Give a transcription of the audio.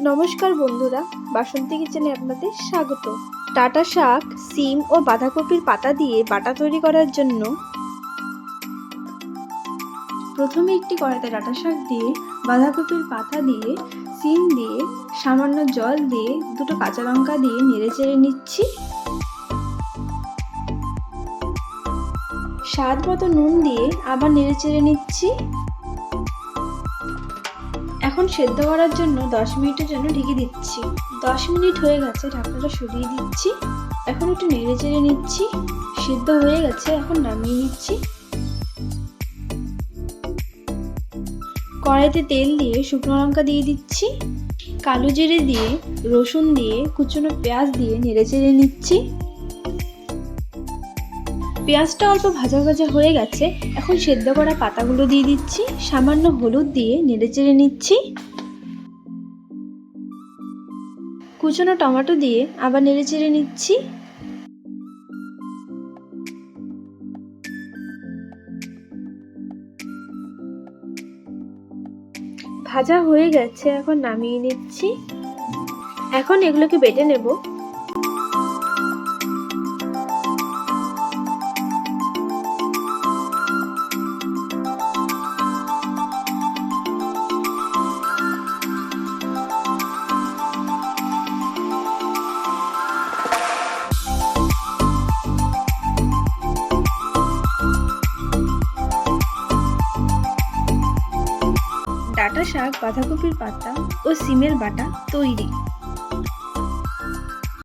নমস্কার বন্ধুরা, বাসন্তী কিচেনে আপনাদের স্বাগত। ডাঁটা শাক, সিম ও বাঁধাকপির পাতা দিয়ে বাটা তৈরি করার জন্য প্রথমে একটি কড়াইতে ডাঁটা শাক দিয়ে, বাঁধাকপির পাতা দিয়ে, সিম দিয়ে, সামান্য জল দিয়ে, দুটো কাঁচা লঙ্কা দিয়ে নেড়েচেড়ে নিচ্ছি। স্বাদ মতো নুন দিয়ে আবার নেড়েচেড়ে নিচ্ছি। এখন সেদ্ধ করার জন্য 10 মিনিটের জন্য ঢেকে দিচ্ছি। 10 মিনিট হয়ে গেছে, ঢাকনাটা সরিয়ে দিচ্ছি। এখন একটু নেড়ে চেড়ে নিচ্ছি। সেদ্ধ হয়ে গেছে, এখন নামিয়ে নিচ্ছি। কড়াইতে তেল দিয়ে শুকনো লঙ্কা দিয়ে দিচ্ছি, কালো জিরে দিয়ে, রসুন দিয়ে, কুচনো পেঁয়াজ দিয়ে নেড়ে চেড়ে নিচ্ছি। পেঁয়াজটা অল্প ভাজা ভাজা হয়ে গেছে, এখন সেদ্ধ করা পাতাগুলো দিয়ে দিচ্ছি। সামান্য হলুদ দিয়ে নেড়েচেড়ে নিচ্ছি। কুচনো টমেটো দিয়ে আবার নেড়েচেড়ে নিচ্ছি। ভাজা হয়ে গেছে, এখন নামিয়ে নিচ্ছি। এখন এগুলোকে বেটে নেব। ডাঁটা শাক, বাঁধাকপির পাতা ও সিমের বাটা তৈরি।